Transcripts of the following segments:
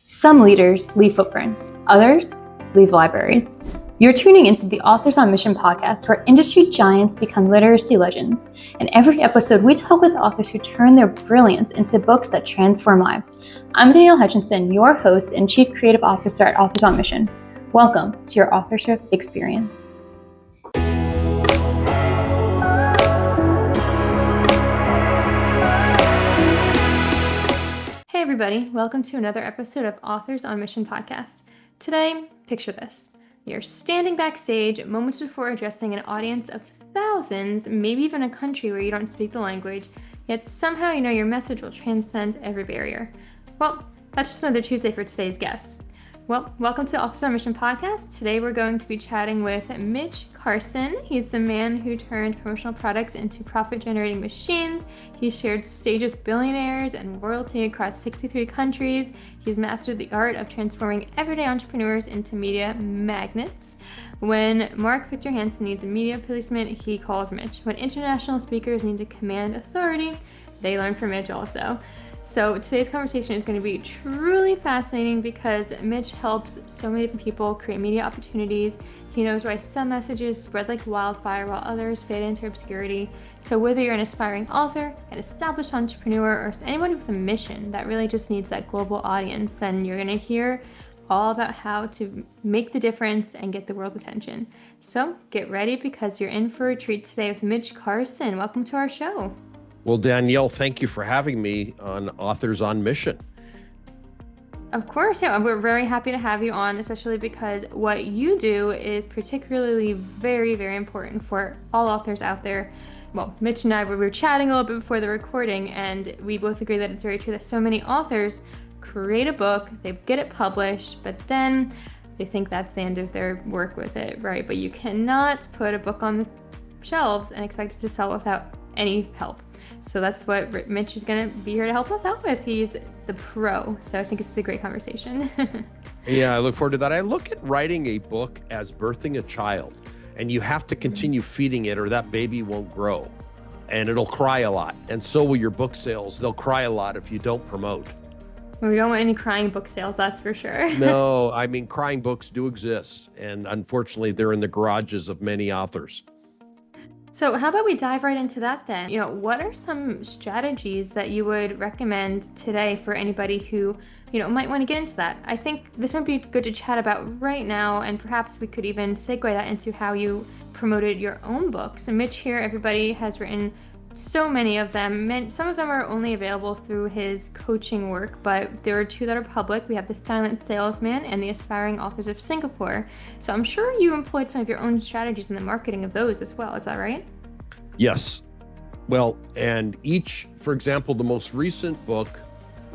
Some leaders leave footprints, others leave libraries. You're tuning into the Authors on Mission podcast, where industry giants become literacy legends. In every episode, we talk with authors who turn their brilliance into books that transform lives. I'm Danielle Hutchinson, your host and Chief Creative Officer at Authors on Mission. Welcome to your authorship experience. Hey everybody, welcome to another episode of Authors on Mission podcast. Today, picture this. You're standing backstage moments before addressing an audience of thousands, maybe even a country where you don't speak the language, yet somehow you know your message will transcend every barrier. Well, that's just another Tuesday for today's guest. Well, welcome to the Authors on Mission podcast. Today we're going to be chatting with Mitch Carson. He's the man who turned promotional products into profit-generating machines. He's shared stage with billionaires and royalty across 63 countries. He's mastered the art of transforming everyday entrepreneurs into media magnets. When Mark Victor Hansen needs a media placement, he calls Mitch. When international speakers need to command authority, they learn from Mitch also. So today's conversation is going to be truly fascinating because Mitch helps so many different people create media opportunities. He knows why some messages spread like wildfire while others fade into obscurity. So whether you're an aspiring author, an established entrepreneur, or anyone with a mission that really just needs that global audience, then you're going to hear all about how to make the difference and get the world's attention. So get ready because you're in for a treat today with Mitch Carson. Welcome to our show. Well, Danielle, thank you for having me on Authors on Mission. Of course, yeah, we're very happy to have you on, especially because what you do is particularly very, very important for all authors out there. Well, Mitch and I were chatting a little bit before the recording, and we both agree that it's very true that so many authors create a book, they get it published, but then they think that's the end of their work with it, right? But you cannot put a book on the shelves and expect it to sell without any help. So that's what Mitch is going to be here to help us out with. He's the pro. So I think this is a great conversation. Yeah, I look forward to that. I look at writing a book as birthing a child, and you have to continue feeding it or that baby won't grow and it'll cry a lot. And so will your book sales. They'll cry a lot if you don't promote. Well, we don't want any crying book sales, that's for sure. No, I mean, crying books do exist. And unfortunately, they're in the garages of many authors. So how about we dive right into that then? What are some strategies that you would recommend today for anybody who, might want to get into that? I think this might be good to chat about right now, and perhaps we could even segue that into how you promoted your own books. So Mitch here, everybody has written so many of them. Some of them are only available through his coaching work, but there are two that are public. We have The Silent Salesman and The Aspiring Authors of Singapore. So I'm sure you employed some of your own strategies in the marketing of those as well. Is that right? Yes. Well, and each, for example, the most recent book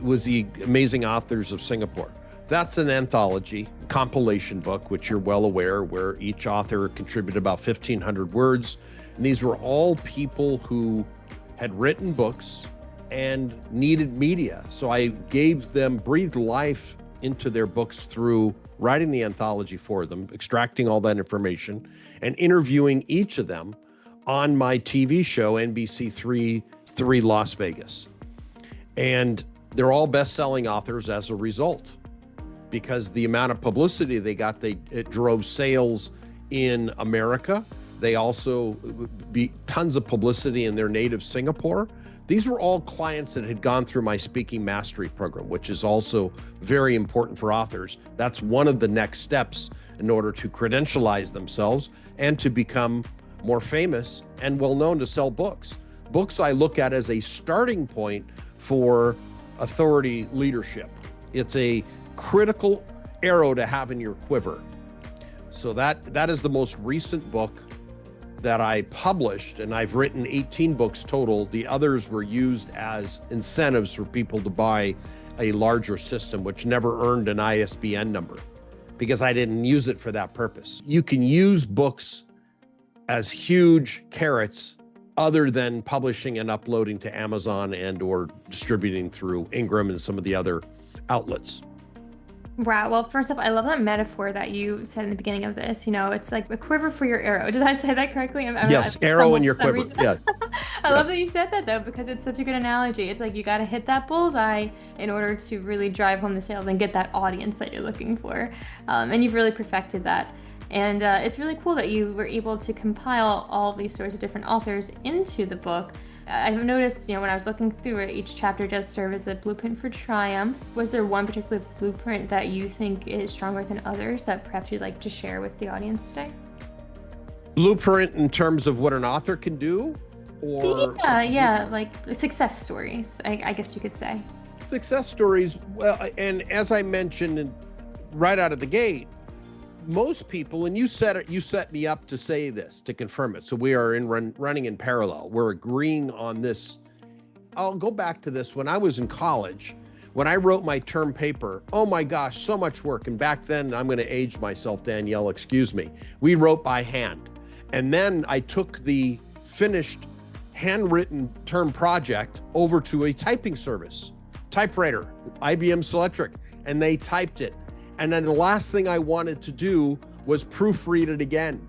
was The Amazing Authors of Singapore. That's an anthology compilation book, which you're well aware, where each author contributed about 1,500 words. And these were all people who had written books and needed media. So I breathed life into their books through writing the anthology for them, extracting all that information, and interviewing each of them on my TV show, NBC3 Las Vegas. And they're all best-selling authors as a result, because the amount of publicity they got, it drove sales in America. They also tons of publicity in their native Singapore. These were all clients that had gone through my speaking mastery program, which is also very important for authors. That's one of the next steps in order to credentialize themselves and to become more famous and well-known to sell books. Books I look at as a starting point for authority leadership. It's a critical arrow to have in your quiver. So that is the most recent book that I published, and I've written 18 books total. The others were used as incentives for people to buy a larger system, which never earned an ISBN number because I didn't use it for that purpose. You can use books as huge carrots other than publishing and uploading to Amazon and or distributing through Ingram and some of the other outlets. Wow. Well, first off, I love that metaphor that you said in the beginning of this. It's like a quiver for your arrow. Did I say that correctly? Yes, arrow in your quiver. Yes. I love Yes. that you said that though, because it's such a good analogy. It's like you got to hit that bullseye in order to really drive home the sales and get that audience that you're looking for. And you've really perfected that. And it's really cool that you were able to compile all of these stories of different authors into the book. I've noticed, when I was looking through it, each chapter does serve as a blueprint for triumph. Was there one particular blueprint that you think is stronger than others that perhaps you'd like to share with the audience today? Blueprint in terms of what an author can do, or Yeah, like success stories, I guess you could say. success stories. Well, and as I mentioned right out of the gate, most people, and you set me up to say this, to confirm it. So we are running in parallel. We're agreeing on this. I'll go back to this. When I was in college, when I wrote my term paper, oh my gosh, so much work. And back then, I'm going to age myself, Danielle, excuse me. We wrote by hand. And then I took the finished handwritten term project over to a typing service, typewriter, IBM Selectric, and they typed it. And then the last thing I wanted to do was proofread it again.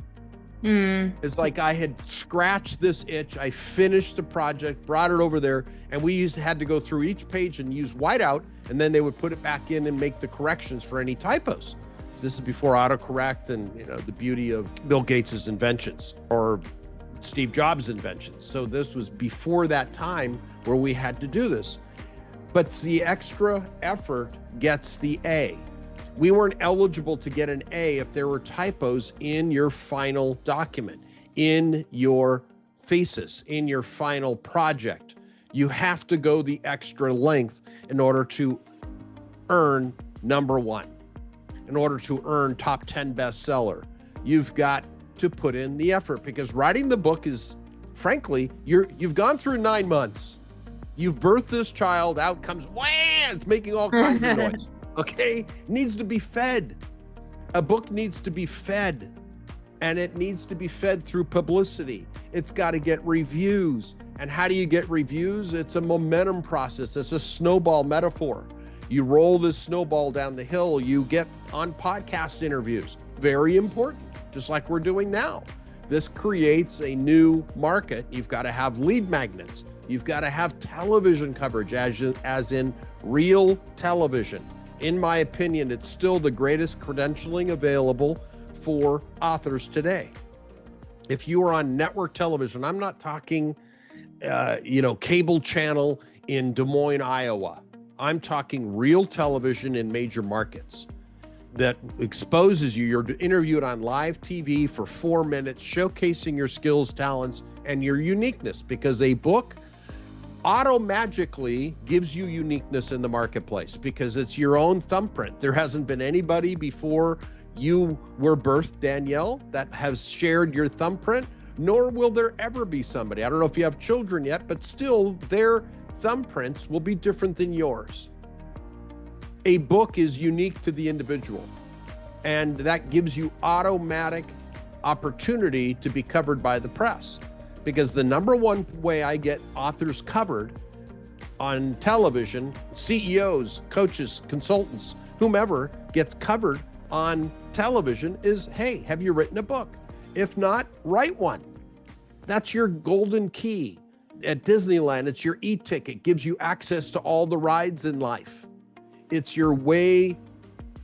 It's like I had scratched this itch. I finished the project, brought it over there, and we had to go through each page and use whiteout, and then they would put it back in and make the corrections for any typos. This is before autocorrect and the beauty of Bill Gates's inventions or Steve Jobs' inventions. So this was before that time where we had to do this. But the extra effort gets the A. We weren't eligible to get an A if there were typos in your final document, in your thesis, in your final project. You have to go the extra length in order to earn number one. In order to earn top 10 bestseller, you've got to put in the effort, because writing the book is, frankly, you've gone through 9 months. You've birthed this child, out comes, wham, it's making all kinds of noise. Okay? It needs to be fed. A book needs to be fed, and it needs to be fed through publicity. It's got to get reviews. And how do you get reviews? It's a momentum process. It's a snowball metaphor. You roll this snowball down the hill, you get on podcast interviews. Very important, just like we're doing now. This creates a new market. You've got to have lead magnets. You've got to have television coverage, as in real television. In my opinion, it's still the greatest credentialing available for authors today. If you are on network television, I'm not talking, cable channel in Des Moines, Iowa. I'm talking real television in major markets that exposes you. You're interviewed on live TV for 4 minutes, showcasing your skills, talents, and your uniqueness, because a book auto-magically gives you uniqueness in the marketplace because it's your own thumbprint. There hasn't been anybody before you were birthed, Danielle, that has shared your thumbprint, nor will there ever be somebody. I don't know if you have children yet, but still their thumbprints will be different than yours. A book is unique to the individual, and that gives you automatic opportunity to be covered by the press. Because the number one way I get authors covered on television, CEOs, coaches, consultants, whomever gets covered on television is, hey, have you written a book? If not, write one. That's your golden key. At Disneyland, it's your e-ticket, gives you access to all the rides in life. It's your way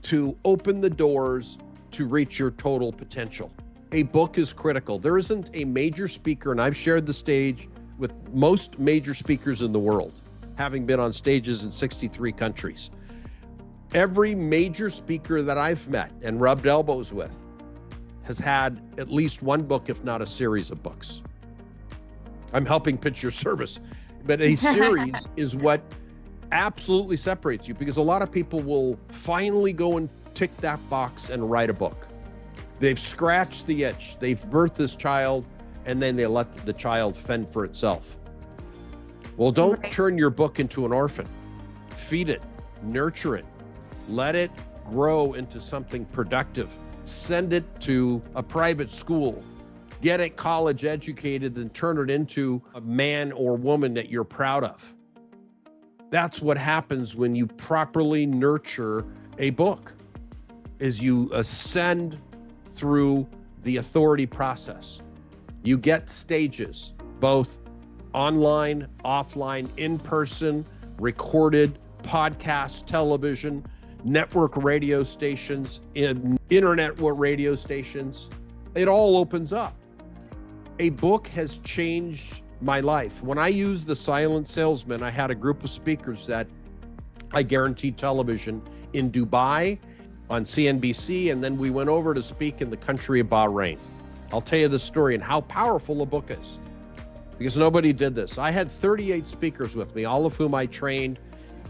to open the doors to reach your total potential. A book is critical. There isn't a major speaker, and I've shared the stage with most major speakers in the world, having been on stages in 63 countries. Every major speaker that I've met and rubbed elbows with has had at least one book, if not a series of books. I'm helping pitch your service, but a series is what absolutely separates you, because a lot of people will finally go and tick that box and write a book. They've scratched the itch. They've birthed this child, and then they let the child fend for itself. Well, don't turn your book into an orphan. Feed it, nurture it, let it grow into something productive. Send it to a private school. Get it college educated, and turn it into a man or woman that you're proud of. That's what happens when you properly nurture a book, is you ascend through the authority process. You get stages, both online, offline, in person, recorded, podcast, television, network radio stations, internet radio stations. It all opens up. A book has changed my life. When I used The Silent Salesman, I had a group of speakers that I guaranteed television in Dubai on CNBC, and then we went over to speak in the country of Bahrain. I'll tell you the story and how powerful a book is, because nobody did this. I had 38 speakers with me, all of whom I trained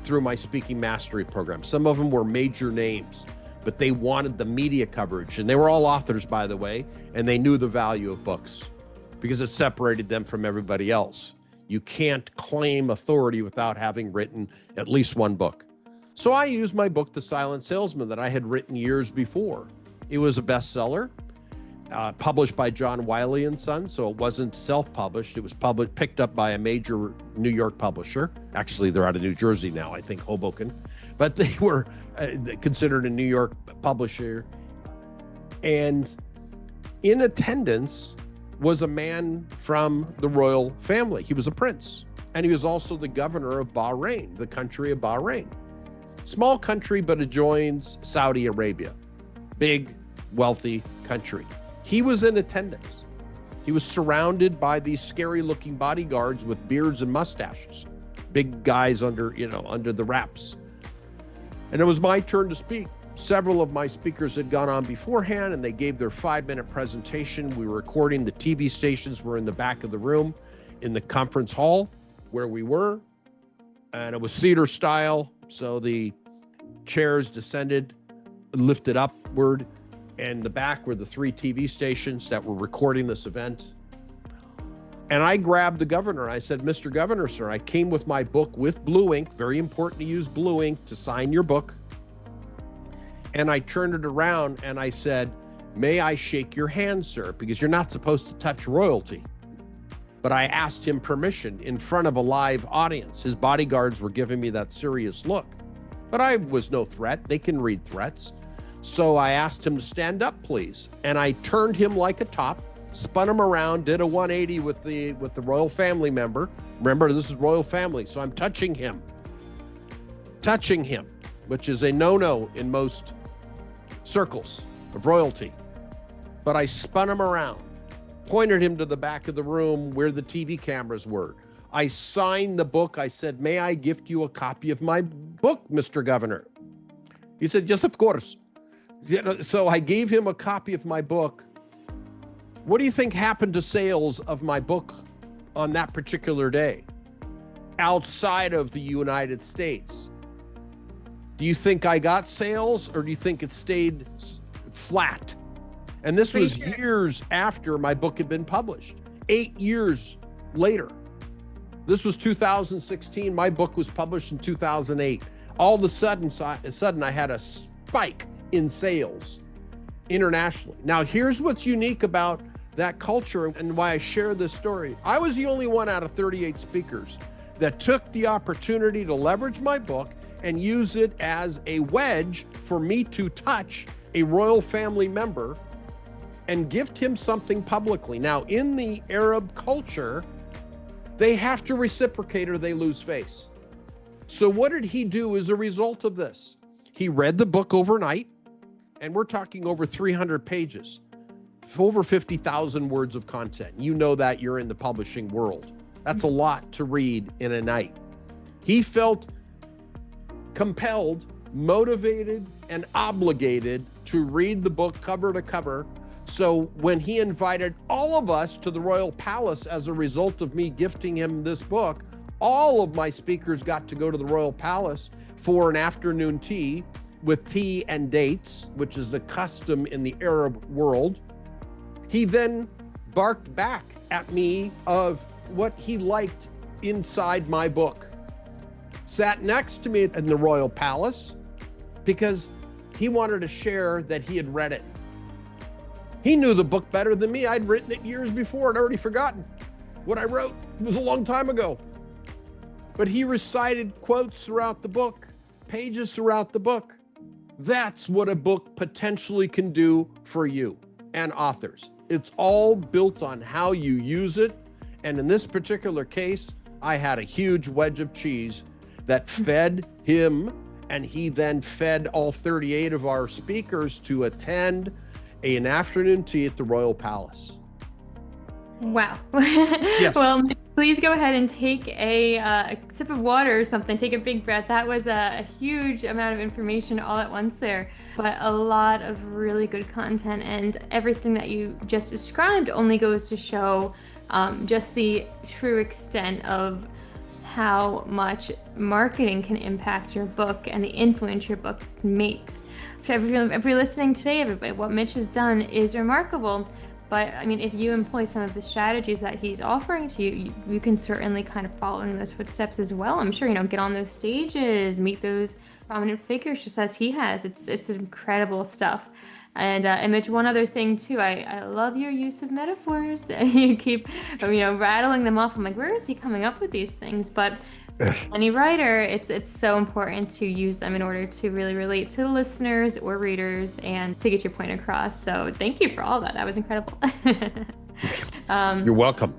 through my speaking mastery program. Some of them were major names, but they wanted the media coverage, and they were all authors, by the way, and they knew the value of books because it separated them from everybody else. You can't claim authority without having written at least one book. So I used my book, The Silent Salesman, that I had written years before. It was a bestseller, published by John Wiley & Sons, so it wasn't self-published. It was picked up by a major New York publisher. Actually, they're out of New Jersey now, I think Hoboken. But they were considered a New York publisher. And in attendance was a man from the royal family. He was a prince, and he was also the governor of Bahrain, the country of Bahrain. Small country, but adjoins Saudi Arabia. Big, wealthy country. He was in attendance. He was surrounded by these scary looking bodyguards with beards and mustaches. Big guys under the wraps. And it was my turn to speak. Several of my speakers had gone on beforehand, and they gave their 5-minute presentation. We were recording. The TV stations were in the back of the room in the conference hall where we were. And it was theater style. So the chairs descended, lifted upward, and the back were the 3 TV stations that were recording this event. And I grabbed the governor. I said, "Mr. Governor, sir, I came with my book with blue ink. Very important to use blue ink to sign your book." And I turned it around and I said, "May I shake your hand, sir? Because you're not supposed to touch royalty." But I asked him permission in front of a live audience. His bodyguards were giving me that serious look. But I was no threat. They can read threats. So I asked him to stand up, please. And I turned him like a top, spun him around, did a 180 with the royal family member. Remember, this is royal family, so I'm touching him, which is a no-no in most circles of royalty. But I spun him around, pointed him to the back of the room where the TV cameras were. I signed the book. I said, "May I gift you a copy of my book, Mr. Governor?" He said, "Yes, of course." So I gave him a copy of my book. What do you think happened to sales of my book on that particular day outside of the United States? Do you think I got sales, or do you think it stayed flat? And this was years after my book had been published, 8 years later. This was 2016. My book was published in 2008. All of a sudden I had a spike in sales internationally. Now, here's what's unique about that culture and why I share this story. I was the only one out of 38 speakers that took the opportunity to leverage my book and use it as a wedge for me to touch a royal family member and gift him something publicly. Now, in the Arab culture, they have to reciprocate or they lose face. So what did he do as a result of this? He read the book overnight, and we're talking over 300 pages, over 50,000 words of content. You know that, you're in the publishing world. That's a lot to read in a night. He felt compelled, motivated, and obligated to read the book cover to cover. So when he invited all of us to the royal palace as a result of me gifting him this book, all of my speakers got to go to the royal palace for an afternoon tea with tea and dates, which is the custom in the Arab world. He then barked back at me of what he liked inside my book. Sat next to me in the royal palace because he wanted to share that he had read it. He knew the book better than me. I'd written it years before and already forgotten what I wrote. It was a long time ago. But he recited quotes throughout the book, pages throughout the book. That's what a book potentially can do for you and authors. It's all built on how you use it And in this particular case, I had a huge wedge of cheese that fed him, and he then fed all 38 of our speakers to attend an afternoon tea at the Royal Palace. Wow. Yes. Well, please go ahead and take a sip of water or something. Take a big breath. That was a huge amount of information all at once there, but a lot of really good content, and everything that you just described only goes to show just the true extent of how much marketing can impact your book and the influence your book makes. If you're listening today, everybody, what Mitch has done is remarkable. But I mean, if you employ some of the strategies that he's offering to you, you can certainly kind of follow in those footsteps as well. I'm sure, get on those stages, meet those prominent figures just as he has. It's incredible stuff. And Mitch, one other thing too, I love your use of metaphors. You keep, rattling them off. I'm like, where is he coming up with these things? But any writer, it's so important to use them in order to really relate to the listeners or readers and to get your point across. So thank you for all that. That was incredible. You're welcome.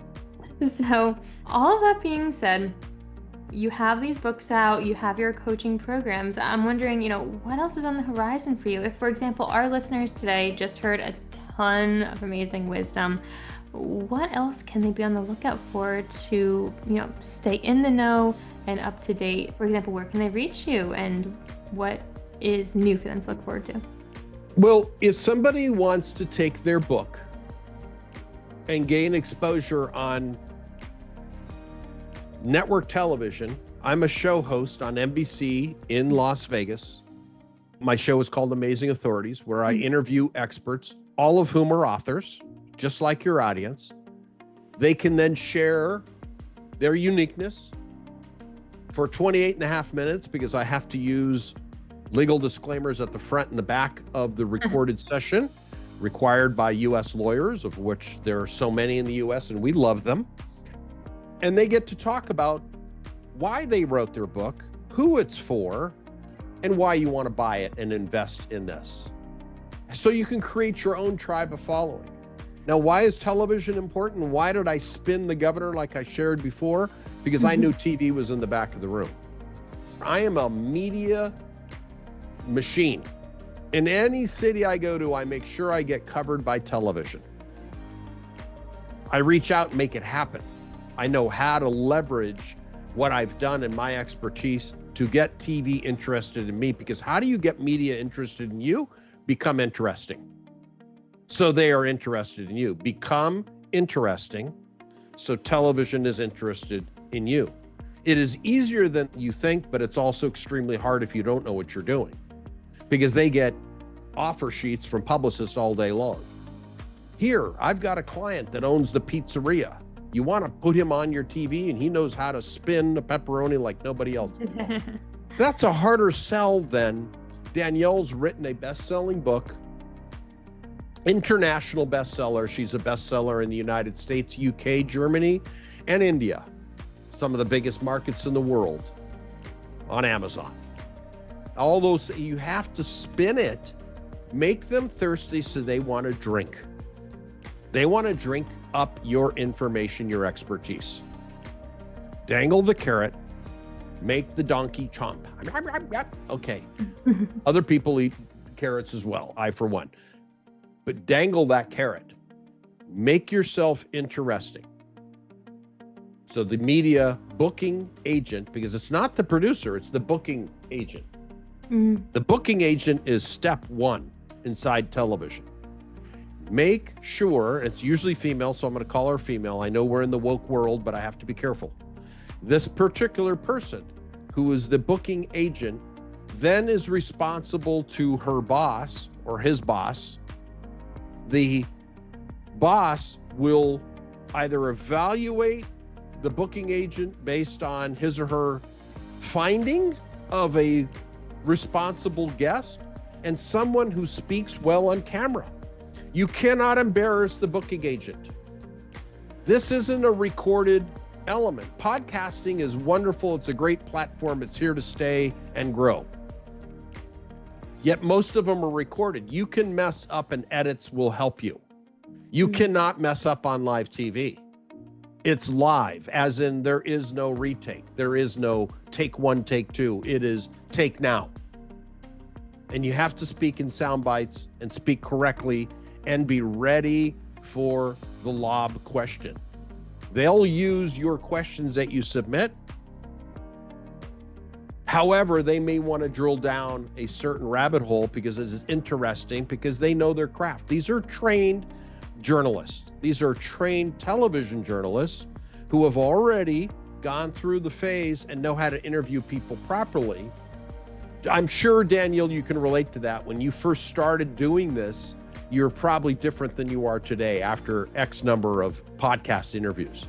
So all of that being said, you have these books out, you have your coaching programs. I'm wondering, what else is on the horizon for you? If, for example, our listeners today just heard a ton of amazing wisdom, what else can they be on the lookout for to, stay in the know and up to date? For example, where can they reach you, and what is new for them to look forward to? Well, if somebody wants to take their book and gain exposure on network television, I'm a show host on NBC in Las Vegas. My show is called Amazing Authorities, where I interview experts, all of whom are authors, just like your audience. They can then share their uniqueness for 28 and a half minutes, because I have to use legal disclaimers at the front and the back of the recorded session, required by U.S. lawyers, of which there are so many in the U.S., and we love them. And they get to talk about why they wrote their book, who it's for, and why you want to buy it and invest in this. So you can create your own tribe of following. Now, why is television important? Why did I spin the governor like I shared before? Because I knew TV was in the back of the room. I am a media machine. In any city I go to, I make sure I get covered by television. I reach out and make it happen. I know how to leverage what I've done and my expertise to get TV interested in me, because how do you get media interested in you? Become interesting. So they are interested in you. Become interesting, so television is interested in you. It is easier than you think, but it's also extremely hard if you don't know what you're doing, because they get offer sheets from publicists all day long. Here, I've got a client that owns the pizzeria. You want to put him on your TV, and he knows how to spin a pepperoni like nobody else. That's a harder sell than Danielle's written a best-selling book, international bestseller. She's a bestseller in the United States, UK, Germany, and India, some of the biggest markets in the world, on Amazon. All those, you have to spin it, make them thirsty so they want to drink. They want to drink up your information, your expertise. Dangle the carrot, make the donkey chomp. Okay. Other people eat carrots as well, I for one. But dangle that carrot. Make yourself interesting. So the media booking agent, because it's not the producer, it's the booking agent. The booking agent is step one inside television. Make sure, it's usually female, so I'm going to call her female. I know we're in the woke world, but I have to be careful. This particular person, who is the booking agent, then is responsible to her boss or his boss. The boss will either evaluate the booking agent based on his or her finding of a responsible guest and someone who speaks well on camera. You cannot embarrass the booking agent. This isn't a recorded element. Podcasting is wonderful. It's a great platform. It's here to stay and grow. Yet most of them are recorded. You can mess up and edits will help you. You cannot mess up on live TV. It's live, as in there is no retake. There is no take one, take two. It is take now. And you have to speak in sound bites and speak correctly and be ready for the lob question. They'll use your questions that you submit. However, they may want to drill down a certain rabbit hole because it is interesting, because they know their craft. These are trained journalists. These are trained television journalists who have already gone through the phase and know how to interview people properly. I'm sure, Danielle, you can relate to that. When you first started doing this, you're probably different than you are today after X number of podcast interviews.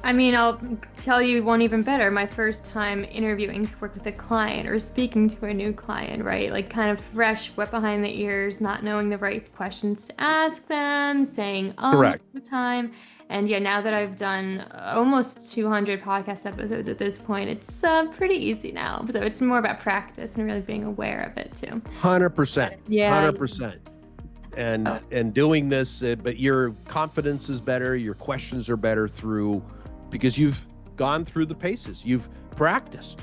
I mean, I'll tell you one even better. My first time interviewing to work with a client or speaking to a new client, right? Like kind of fresh, wet behind the ears, not knowing the right questions to ask them, saying Correct. all the time. And yeah, now that I've done almost 200 podcast episodes at this point, it's pretty easy now. So it's more about practice and really being aware of it too. 100%. Yeah. 100%. And doing this, but your confidence is better. Your questions are better because you've gone through the paces. You've practiced,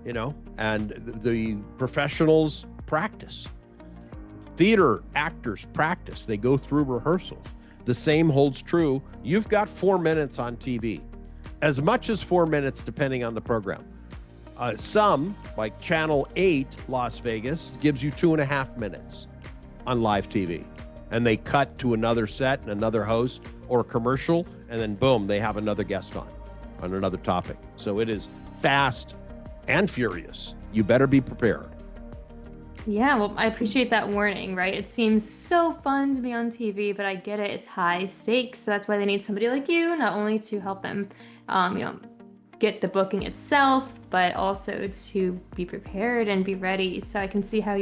and the professionals practice. Theater actors practice. They go through rehearsals. The same holds true. You've got 4 minutes on TV, as much as 4 minutes, depending on the program. Some, like Channel 8 Las Vegas, gives you 2.5 minutes on live TV. And they cut to another set and another host or a commercial, and then boom, they have another guest on another topic. So it is fast and furious. You better be prepared. Yeah, well, I appreciate that warning, right? It seems so fun to be on TV, but I get it. It's high stakes. So that's why they need somebody like you, not only to help them, get the booking itself, but also to be prepared and be ready. So I can see how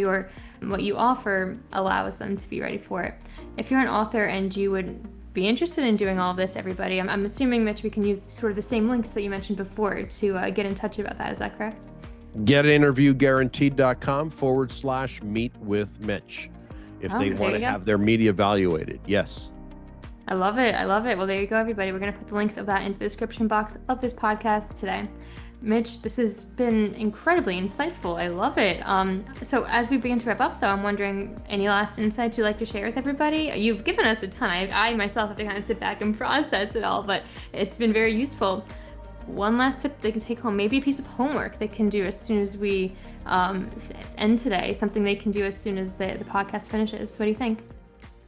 what you offer allows them to be ready for it. If you're an author and you would be interested in doing all of this, everybody, I'm assuming, Mitch, we can use sort of the same links that you mentioned before to get in touch about that. Is that correct? Getinterviewguaranteed.com/meet with Mitch if they want to have their media evaluated. Yes. I love it. Well, there you go, everybody. We're going to put the links of that into the description box of this podcast today. Mitch, this has been incredibly insightful. I love it. So as we begin to wrap up, though, I'm wondering, any last insights you'd like to share with everybody? You've given us a ton. I myself have to kind of sit back and process it all, but it's been very useful. One last tip they can take home, maybe a piece of homework they can do as soon as we end today, something they can do as soon as the podcast finishes. What do you think?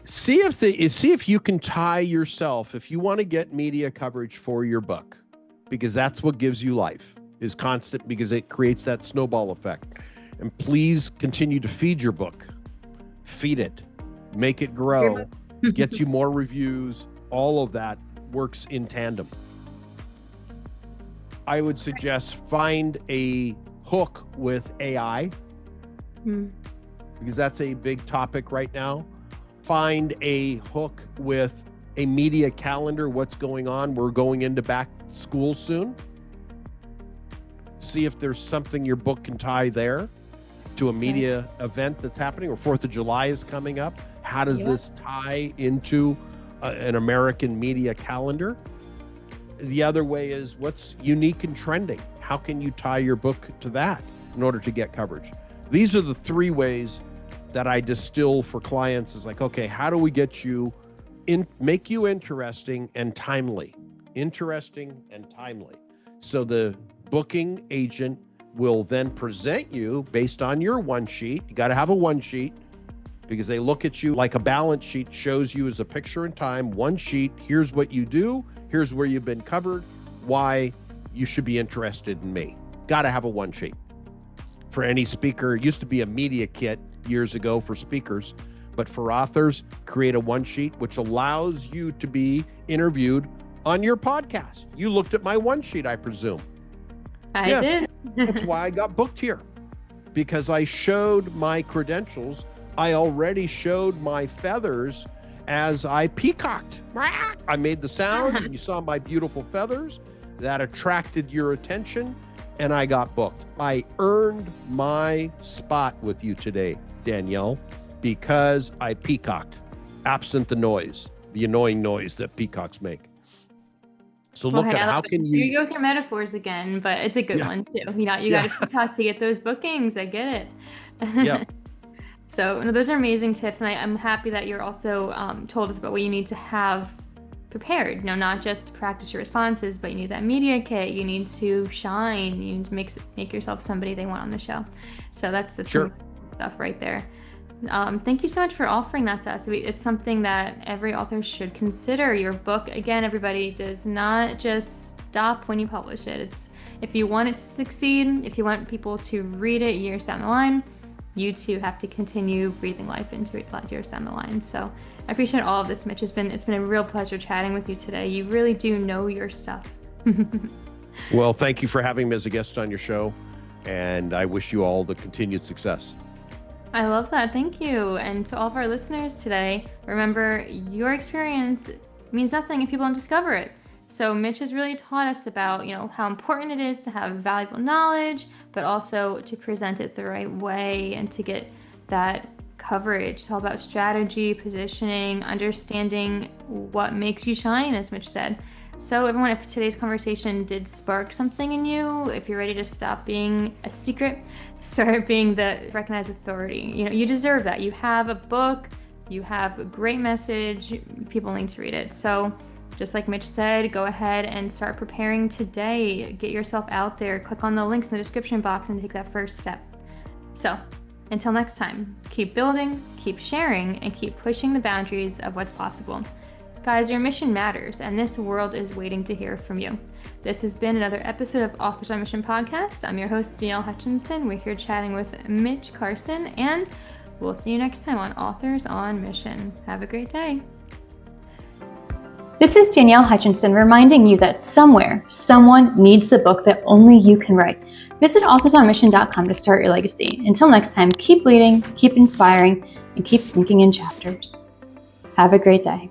See if you can tie yourself, if you want to get media coverage for your book, because that's what gives you life, is constant, because it creates that snowball effect. And please continue to feed your book. Feed it. Make it grow. Get you more reviews. All of that works in tandem. I would suggest find a hook with AI, because that's a big topic right now. Find a hook with a media calendar. What's going on? We're going into back to school soon. See if there's something your book can tie there to a media event that's happening, or 4th of July is coming up. How does this tie into an American media calendar? The other way is, what's unique and trending? How can you tie your book to that in order to get coverage? These are the 3 ways that I distill for clients. Is like, okay, how do we get you make you interesting and timely? Interesting and timely. So the booking agent will then present you based on your one sheet. You got to have a one sheet, because they look at you like a balance sheet, shows you as a picture in time, one sheet. Here's what you do. Here's where you've been covered, why you should be interested in me. Got to have a one sheet. For any speaker, it used to be a media kit years ago for speakers, but for authors, create a one sheet, which allows you to be interviewed on your podcast. You looked at my one sheet, I presume. I did. That's why I got booked here, because I showed my credentials. I already showed my feathers as I peacocked. I made the sound, and you saw my beautiful feathers. That attracted your attention, and I got booked. I earned my spot with you today, Danielle, because I peacocked, absent the noise, the annoying noise that peacocks make. So Well, look hey, at I love how it. can Here you, you go with your metaphors again, but it's a good yeah, one too. You got yeah, to TikTok to get those bookings. I get yeah, it. So no, those are amazing tips, and I'm happy that you're also told us about what you need to have prepared. Not just to practice your responses, but you need that media kit. You need to shine. You need to make yourself somebody they want on the show. So that's sure. some stuff right there. Thank you so much for offering that to us. It's something that every author should consider. Your book, again, everybody, does not just stop when you publish it. It's if you want it to succeed, if you want people to read it years down the line, you too have to continue breathing life into it years down the line. So I appreciate all of this, Mitch. It's been a real pleasure chatting with you today. You really do know your stuff. Well, thank you for having me as a guest on your show, and I wish you all the continued success. I love that. Thank you. And to all of our listeners today, remember your experience means nothing if people don't discover it. So Mitch has really taught us about, how important it is to have valuable knowledge, but also to present it the right way and to get that coverage. It's all about strategy, positioning, understanding what makes you shine, as Mitch said. So everyone, if today's conversation did spark something in you, if you're ready to stop being a secret, start being the recognized authority. You deserve that. You have a book, you have a great message, people need to read it. So just like Mitch said, go ahead and start preparing today. Get yourself out there, click on the links in the description box and take that first step. So until next time, keep building, keep sharing, and keep pushing the boundaries of what's possible. Guys, your mission matters, and this world is waiting to hear from you. This has been another episode of Authors on Mission podcast. I'm your host, Danielle Hutchinson. We're here chatting with Mitch Carson, and we'll see you next time on Authors on Mission. Have a great day. This is Danielle Hutchinson reminding you that somewhere, someone needs the book that only you can write. Visit authorsonmission.com to start your legacy. Until next time, keep leading, keep inspiring, and keep thinking in chapters. Have a great day.